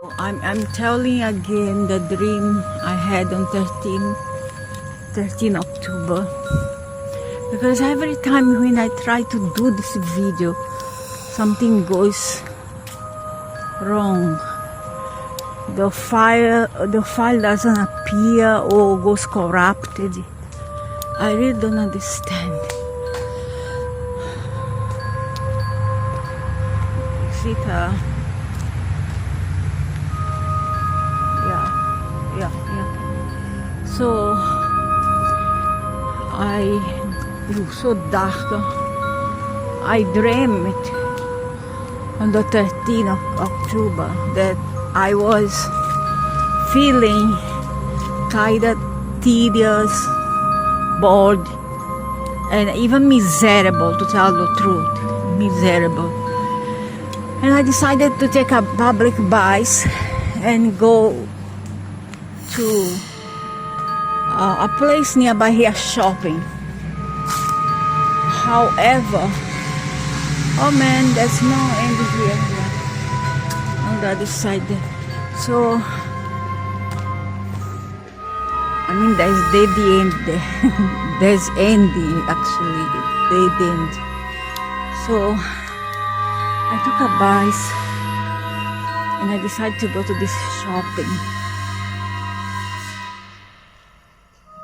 I'm telling again the dream I had on 13 October, because every time when I try to do this video, something goes wrong. The file doesn't appear or goes corrupted. I really don't understand. Is it yeah. So it was so dark. I dreamed on the 13th of October that I was feeling kind of tedious, bored, and even miserable, to tell the truth. Miserable. And I decided to take a public bus and go to a place nearby here shopping. However, oh man, there's no end here on the other side there. So I mean, there's dead end there. There's ending actually, dead end. So I took a bus and I decided to go to this shopping.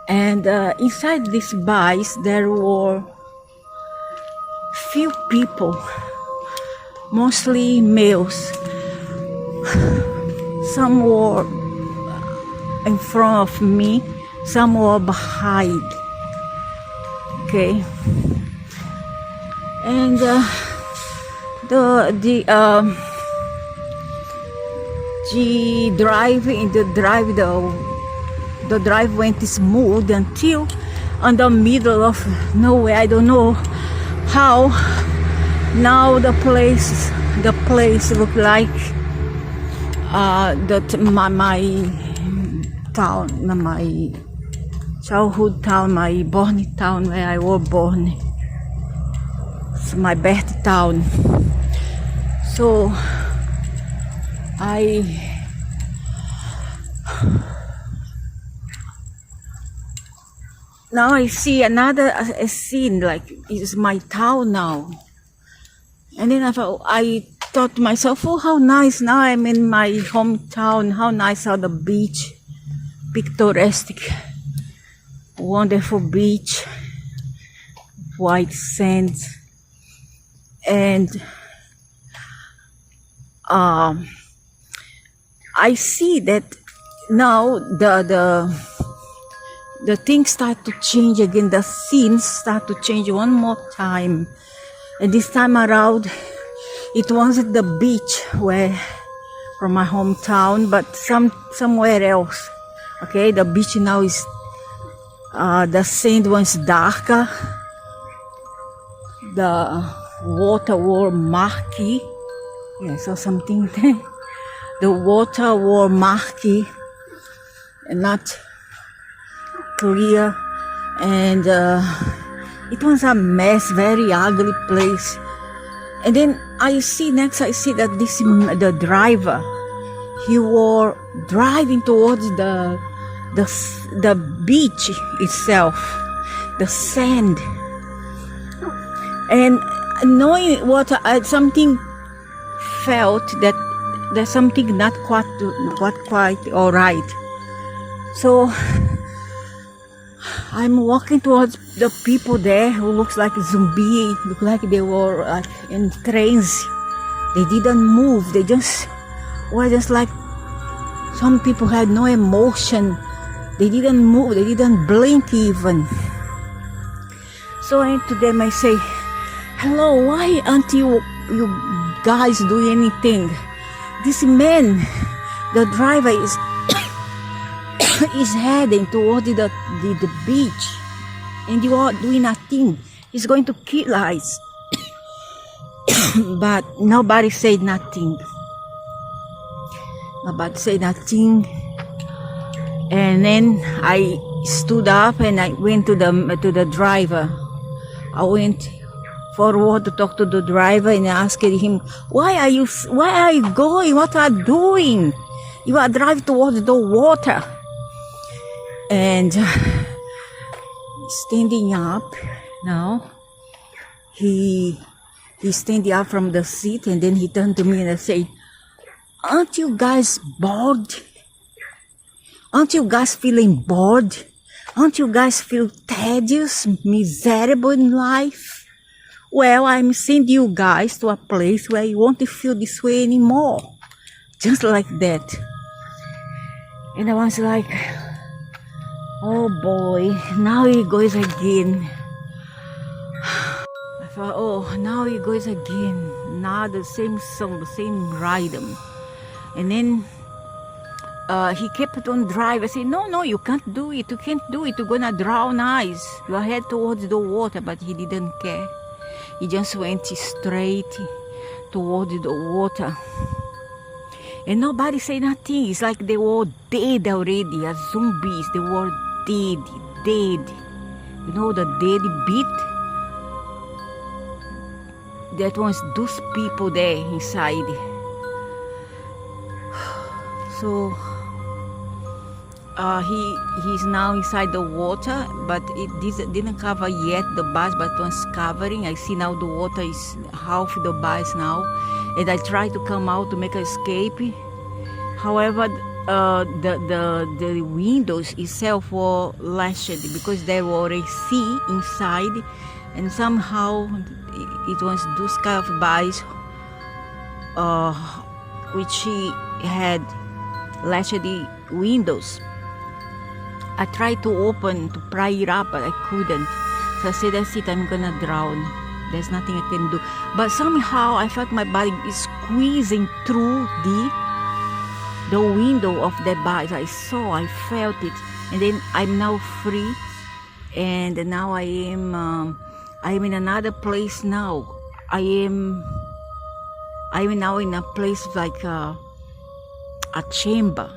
And inside this bus there were few people, mostly males. Some were in front of me, some were behind. Okay. And the drive went smooth until on the middle of nowhere. I don't know how. Now the place look like my town, my childhood town, my born town where I was born. It's my birth town. So now I see another scene, like it's my town now. And then I thought to myself, oh, how nice, now I'm in my hometown, how nice are the beach, picturesque, wonderful beach, white sand. And I see that now the things start to change again, the scenes start to change one more time. And this time around, it wasn't the beach from my hometown, but somewhere else. Okay, the beach now is, the sand was darker, the water was murky. Yeah, I saw something there. The water was murky and not clear, and it was a mess, very ugly place. And then I see that the driver, he was driving towards the beach itself, the sand. And knowing what something felt that there's something not quite all right. So I'm walking towards the people there who looks like zombie, look like they were like in trance. They didn't move. They just were just like, some people had no emotion. They didn't move. They didn't blink even. So to them I say, hello, why aren't you guys doing anything? This man, the driver is heading toward the beach, and you are doing nothing. He's going to kill us. But nobody said nothing. Nobody said nothing. And then I stood up and I went to the driver. I went forward to talk to the driver and asked him, why are you going? What are you doing? You are driving towards the water. And standing up now, he's standing up from the seat, and then he turned to me and said, "Aren't you guys bored? Aren't you guys feeling bored? Aren't you guys feel tedious, miserable in life? Well, I'm sending you guys to a place where you won't feel this way anymore." Just like that. And I was like, oh boy, now he goes again. I thought, oh, now he goes again. Now the same song, the same rhythm. And then he kept on driving. I said, no, you can't do it. You can't do it. You're gonna drown us. You are headed towards the water. But he didn't care. He just went straight towards the water. And nobody said nothing. It's like they were dead already, as zombies. They were dead. You know the dead beat? That was those people there inside. So he's now inside the water, but it didn't cover yet the bus, but it was covering. I see now the water is half the bus now. And I tried to come out to make an escape. However, the windows itself were lashed because there were a sea inside, and somehow it was those kind of bars which he had lashed the windows. I tried to open, to pry it up, but I couldn't. So I said, that's it, I'm gonna drown. There's nothing I can do. But somehow I felt my body is squeezing through the window of the bus. I felt it. And then I'm now free. And now I'm in another place now. I'm now in a place like a chamber,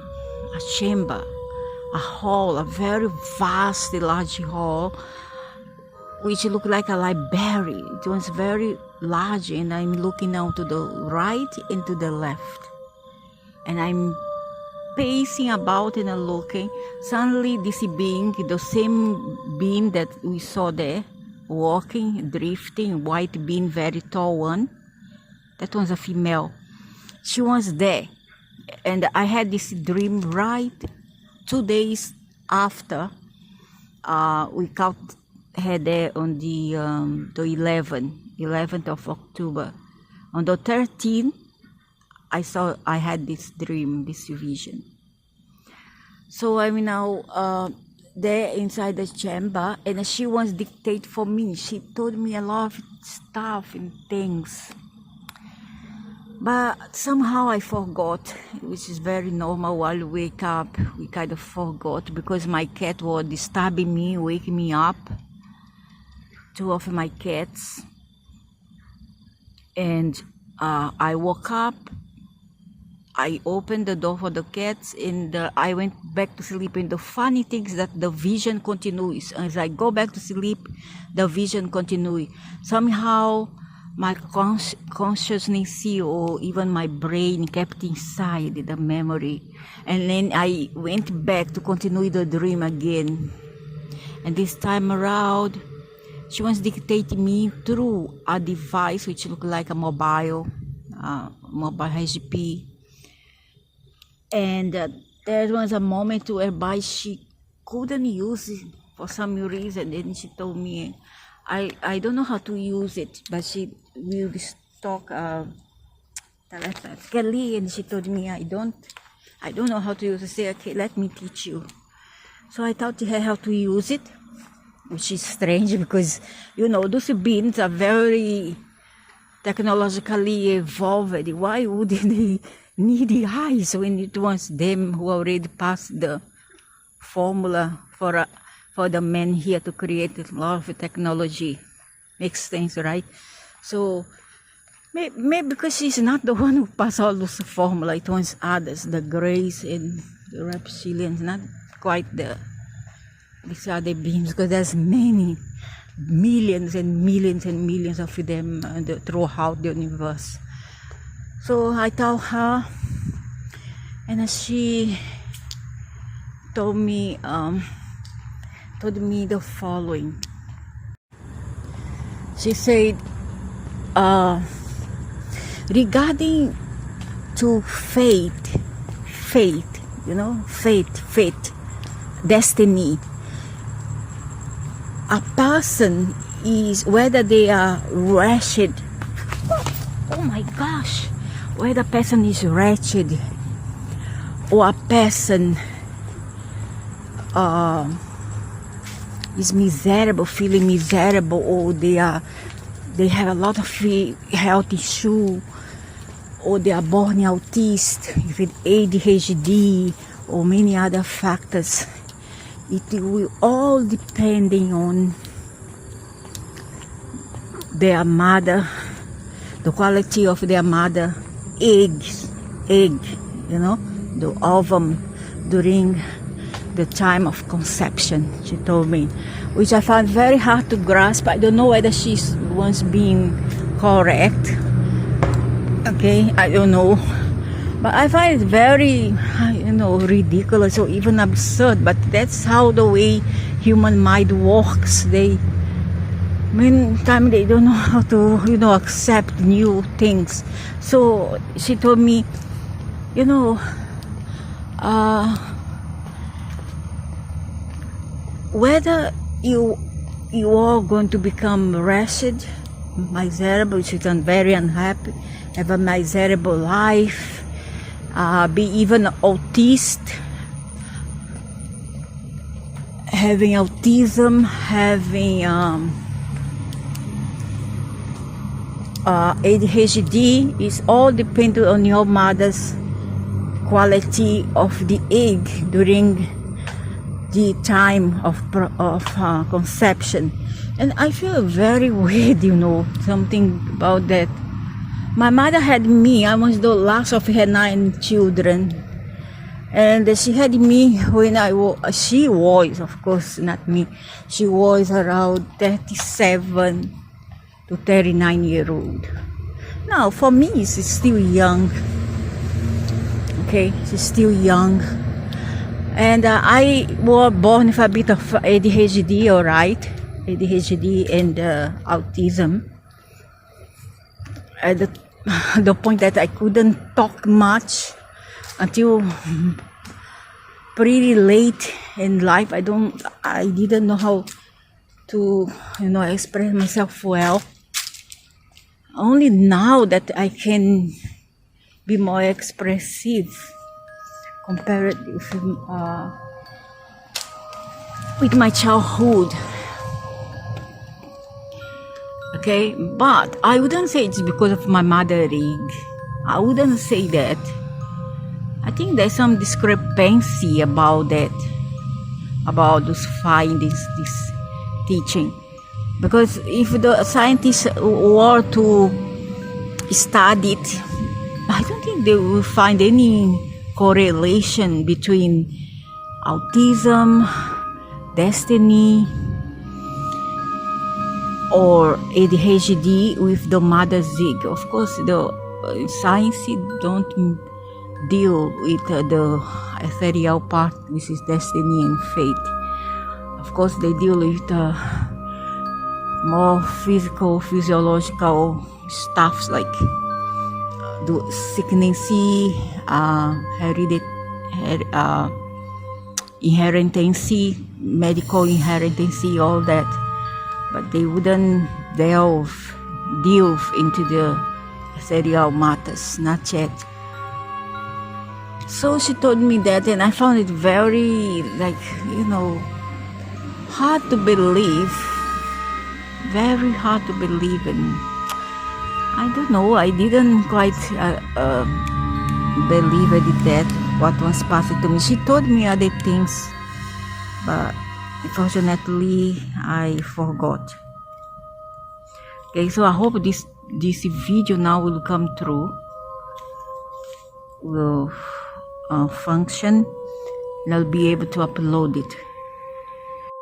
a hall, a very vast, large hall, which looked like a library. It was very large, and I'm looking now to the right and to the left. And I'm pacing about and looking. Suddenly this being, the same being that we saw there, walking, drifting, white being, very tall one, that was a female. She was there. And I had this dream right 2 days after we caught her there on the 11th of October. On the 13th, I had this dream, this vision. So I'm now there inside the chamber, and she was dictate for me. She told me a lot of stuff and things. But somehow I forgot, which is very normal. While you wake up, we kind of forgot, because my cat was disturbing me, waking me up. 2 of my cats. And I woke up. I opened the door for the cats, and I went back to sleep. And the funny thing is that the vision continues. As I go back to sleep, the vision continues. Somehow, my consciousness or even my brain kept inside the memory. And then I went back to continue the dream again. And this time around, she was dictating me through a device which looked like a mobile HP. And there was a stock whereby she couldn't use it for some reason. And she told me, I don't know how to use it, but she will stock telepathically, and she told me I don't know how to use it. I said, okay, let me teach you. So I taught her how to use it, which is strange because, you know, those beings are very technologically evolved. Why would they need the eyes when it was them who already passed the formula for the men here to create a lot of technology? Makes sense, right? So maybe because she's not the one who passed all those formula, it was others, the Greys and the reptilians, not quite these other beings, because there's many millions and millions and millions of them throughout the universe. So I tell her And she told me the following. She said, regarding to fate, destiny, a person is, whether they are wretched, oh my gosh, whether a person is wretched or a person is miserable, feeling miserable, or they have a lot of health issue, or they are born autist with ADHD or many other factors. It will all depending on their mother, the quality of their mother egg, the ovum during the time of conception, she told me, which I found very hard to grasp. I don't know whether she was being correct. Okay, I don't know. But I find it very, ridiculous or even absurd. But that's how the way human mind works. Many times they don't know how to, accept new things. So she told me, whether you are going to become wretched, miserable, which is very unhappy, have a miserable life, be even autist, having autism, having ADHD, is all dependent on your mother's quality of the egg during the time of conception. And I feel very weird, something about that. My mother had me. I was the last of her 9 children, and she had me when she was, of course, not me. She was around 37 to 39-year-old. Now, for me, she's still young. Okay, she's still young. And I was born with a bit of ADHD, alright, ADHD and autism. At the point that I couldn't talk much until pretty late in life. I didn't know how to, express myself well. Only now that I can be more expressive compared with my childhood. Okay, but I wouldn't say it's because of my mother egg. I wouldn't say that. I think there's some discrepancy about that, about those findings, this teaching. Because if the scientists were to study it, I don't think they will find any correlation between autism, destiny, or ADHD with the mother's egg. Of course, the science don't deal with the ethereal part, which is destiny and fate. Of course, they deal with more physical, physiological stuffs like the sicknessy, inheritance, medical inheritance, all that. But they wouldn't delve into the ethereal matters, not yet. So she told me that, and I found it very, hard to believe. Very hard to believe, and I don't know, I didn't quite believe that what was passed to me. She told me other things, but unfortunately I forgot. Okay, so I hope this video now will come through, will function, and I'll be able to upload it.